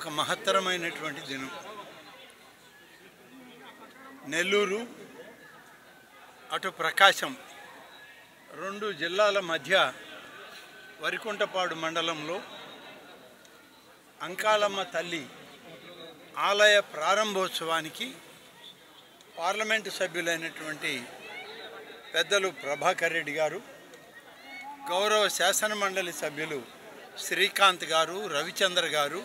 ఒక మహత్తరమైనటువంటి దినం. నెల్లూరు అటు ప్రకాశం రెండు జిల్లాల మధ్య వరికుంటపాడు మండలంలో అంకాలమ్మ తల్లి ఆలయ ప్రారంభోత్సవానికి పార్లమెంటు సభ్యులైనటువంటి పెద్దలు ప్రభాకర్ రెడ్డి గారు, గౌరవ శాసన మండలి సభ్యులు శ్రీకాంత్ గారు, రవిచంద్ర గారు,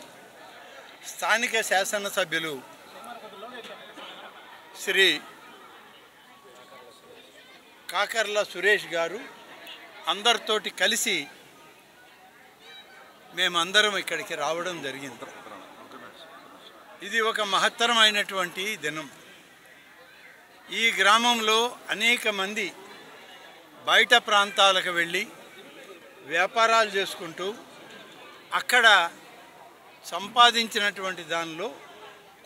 స్థానిక శాసనసభ్యులు శ్రీ కాకర్ల సురేష్ గారు అందరితోటి కలిసి మేమందరం ఇక్కడికి రావడం జరిగింది. ఇది ఒక మహత్తరమైనటువంటి దినం. ఈ గ్రామంలో అనేక మంది బయట ప్రాంతాలకు వెళ్ళి వ్యాపారాలు చేసుకుంటూ అక్కడ సంపాదించినటువంటి దానిలో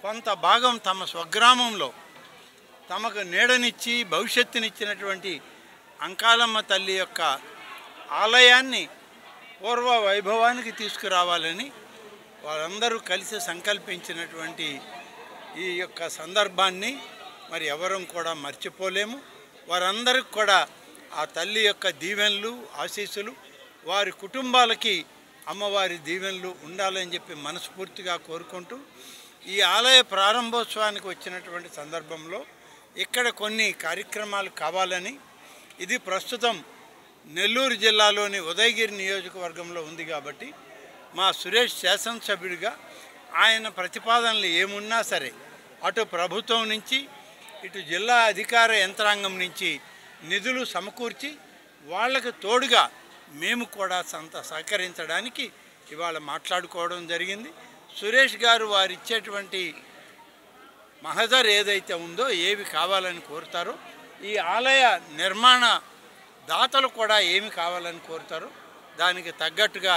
కొంత భాగం తమ స్వగ్రామంలో తమకు నీడనిచ్చి భవిష్యత్తునిచ్చినటువంటి అంకాలమ్మ తల్లి యొక్క ఆలయాన్ని పూర్వ వైభవానికి తీసుకురావాలని వారందరూ కలిసి సంకల్పించినటువంటి ఈ యొక్క సందర్భాన్ని మరి ఎవరం కూడా మర్చిపోలేము. వారందరికి కూడా ఆ తల్లి యొక్క దీవెనలు, ఆశీస్సులు వారి కుటుంబాలకి అమ్మవారి దీవెనలు ఉండాలని చెప్పి మనస్ఫూర్తిగా కోరుకుంటూ ఈ ఆలయ ప్రారంభోత్సవానికి వచ్చినటువంటి సందర్భంలో ఇక్కడ కొన్ని కార్యక్రమాలు కావాలని, ఇది ప్రస్తుతం నెల్లూరు జిల్లాలోని ఉదయగిరి నియోజకవర్గంలో ఉంది కాబట్టి మా సురేష్ శాసనసభ్యుడిగా ఆయన ప్రతిపాదనలు ఏమున్నా సరే అటు ప్రభుత్వం నుంచి ఇటు జిల్లా అధికార యంత్రాంగం నుంచి నిధులు సమకూర్చి వాళ్ళకు తోడుగా మేము కూడా సహకరించడానికి ఇవాళ మాట్లాడుకోవడం జరిగింది. సురేష్ గారు వారు ఇచ్చేటువంటి మహజర్ ఏదైతే ఉందో, ఏవి కావాలని కోరుతారో, ఈ ఆలయ నిర్మాణ దాతలు కూడా ఏమి కావాలని కోరుతారో దానికి తగ్గట్టుగా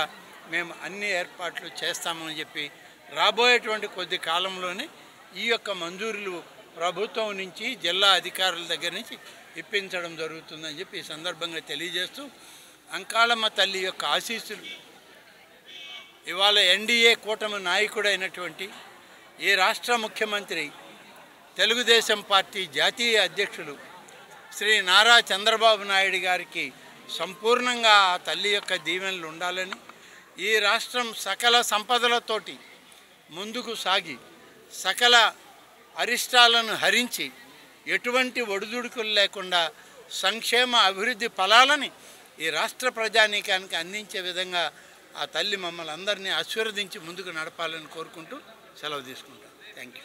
మేము అన్ని ఏర్పాట్లు చేస్తామని చెప్పి రాబోయేటువంటి కొద్ది కాలంలోనే ఈ యొక్క మంజూరులు ప్రభుత్వం నుంచి జిల్లా అధికారుల దగ్గర నుంచి ఇప్పించడం జరుగుతుందని చెప్పి ఈ సందర్భంగా తెలియజేస్తూ, అంకాలమ్మ తల్లి యొక్క ఆశీస్సులు ఇవాళ ఎన్డీఏ కూటమి నాయకుడైనటువంటి ఈ రాష్ట్ర ముఖ్యమంత్రి తెలుగుదేశం పార్టీ జాతీయ అధ్యక్షులు శ్రీ నారా చంద్రబాబు నాయుడు గారికి సంపూర్ణంగా ఆ తల్లి యొక్క దీవెనలు ఉండాలని, ఈ రాష్ట్రం సకల సంపదలతోటి ముందుకు సాగి సకల అరిష్టాలను హరించి ఎటువంటి ఒడిదుడుకులు లేకుండా సంక్షేమ అభివృద్ధి ఫలాలని ఈ రాష్ట్ర ప్రజానీకానికి అందించే విధంగా ఆ తల్లి మమ్మల్ని అందరినీ ఆశీర్వదించి ముందుకు నడపాలని కోరుకుంటూ సెలవు తీసుకుంటాను. Thank you.